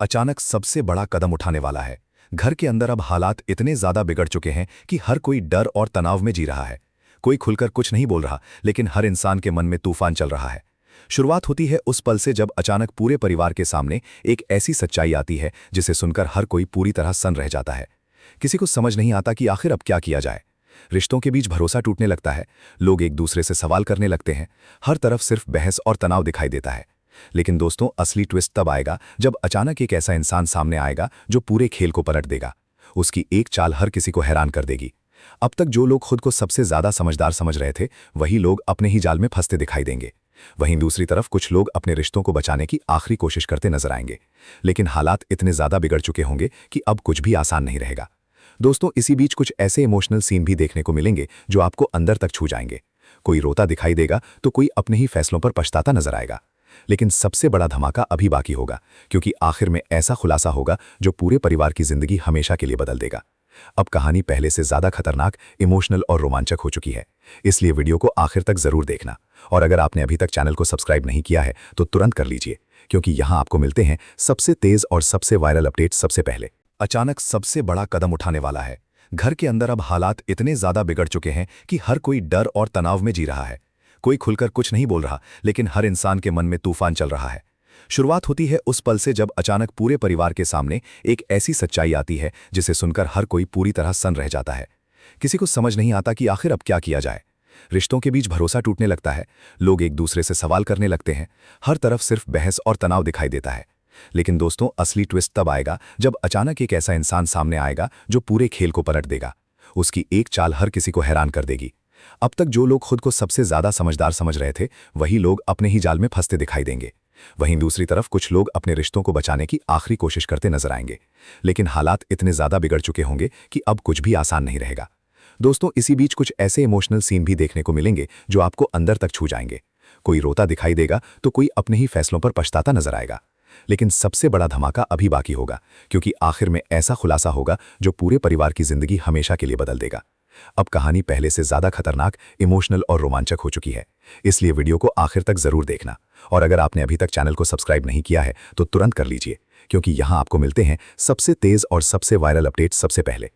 अचानक सबसे बड़ा कदम उठाने वाला है। घर के अंदर अब हालात इतने ज्यादा बिगड़ चुके हैं कि हर कोई डर और तनाव में जी रहा है। कोई खुलकर कुछ नहीं बोल रहा, लेकिन हर इंसान के मन में तूफान चल रहा है। शुरुआत होती है उस पल से जब अचानक पूरे परिवार के सामने एक ऐसी सच्चाई आती है जिसे सुनकर हर कोई पूरी तरह सन्न रह जाता है। किसी को समझ नहीं आता कि आखिर अब क्या किया जाए। रिश्तों के बीच भरोसा टूटने लगता है, लोग एक दूसरे से सवाल करने लगते हैं, हर तरफ सिर्फ बहस और तनाव दिखाई देता है। लेकिन दोस्तों, असली ट्विस्ट तब आएगा जब अचानक एक ऐसा इंसान सामने आएगा जो पूरे खेल को पलट देगा। उसकी एक चाल हर किसी को हैरान कर देगी। अब तक जो लोग खुद को सबसे ज्यादा समझदार समझ रहे थे, वही लोग अपने ही जाल में फंसते दिखाई देंगे। वहीं दूसरी तरफ कुछ लोग अपने रिश्तों को बचाने की आखिरी कोशिश करते नजर आएंगे। लेकिन हालात इतने ज्यादा बिगड़ चुके होंगे कि अब कुछ भी आसान नहीं रहेगा। दोस्तों, इसी बीच कुछ ऐसे इमोशनल सीन भी देखने को मिलेंगे जो आपको अंदर तक छू जाएंगे। कोई रोता दिखाई देगा तो कोई अपने ही फैसलों पर पछताता नजर आएगा। लेकिन सबसे बड़ा धमाका अभी बाकी होगा, क्योंकि आखिर में ऐसा खुलासा होगा जो पूरे परिवार की जिंदगी हमेशा के लिए बदल देगा। अब कहानी पहले से ज्यादा खतरनाक, इमोशनल और रोमांचक हो चुकी है, इसलिए वीडियो को आखिर तक जरूर देखना। और अगर आपने अभी तक चैनल को सब्सक्राइब नहीं किया है तो तुरंत कर लीजिए, क्योंकि यहां आपको मिलते हैं सबसे तेज और सबसे वायरल अपडेट सबसे पहले। अचानक सबसे बड़ा कदम उठाने वाला है। घर के अंदर अब हालात इतने ज्यादा बिगड़ चुके हैं कि हर कोई डर और तनाव में जी रहा है। कोई खुलकर कुछ नहीं बोल रहा, लेकिन हर इंसान के मन में तूफान चल रहा है। शुरुआत होती है उस पल से जब अचानक पूरे परिवार के सामने एक ऐसी सच्चाई आती है जिसे सुनकर हर कोई पूरी तरह सन्न रह जाता है। किसी को समझ नहीं आता कि आखिर अब क्या किया जाए। रिश्तों के बीच भरोसा टूटने लगता है, लोग एक दूसरे से सवाल करने लगते हैं, हर तरफ सिर्फ बहस और तनाव दिखाई देता है। लेकिन दोस्तों, असली ट्विस्ट तब आएगा जब अचानक एक ऐसा इंसान सामने आएगा जो पूरे खेल को पलट देगा। उसकी एक चाल हर किसी को हैरान कर देगी। अब तक जो लोग खुद को सबसे ज्यादा समझदार समझ रहे थे, वही लोग अपने ही जाल में फंसते दिखाई देंगे। वहीं दूसरी तरफ कुछ लोग अपने रिश्तों को बचाने की आखिरी कोशिश करते नजर आएंगे। लेकिन हालात इतने ज्यादा बिगड़ चुके होंगे कि अब कुछ भी आसान नहीं रहेगा। दोस्तों, इसी बीच कुछ ऐसे इमोशनल सीन भी देखने को मिलेंगे जो आपको अंदर तक छू जाएंगे। कोई रोता दिखाई देगा तो कोई अपने ही फैसलों पर पछताता नजर आएगा। लेकिन सबसे बड़ा धमाका अभी बाकी होगा, क्योंकि आखिर में ऐसा खुलासा होगा जो पूरे परिवार की जिंदगी हमेशा के लिए बदल देगा। अब कहानी पहले से ज्यादा खतरनाक, इमोशनल और रोमांचक हो चुकी है, इसलिए वीडियो को आखिर तक जरूर देखना। और अगर आपने अभी तक चैनल को सब्सक्राइब नहीं किया है तो तुरंत कर लीजिए, क्योंकि यहां आपको मिलते हैं सबसे तेज और सबसे वायरल अपडेट सबसे पहले।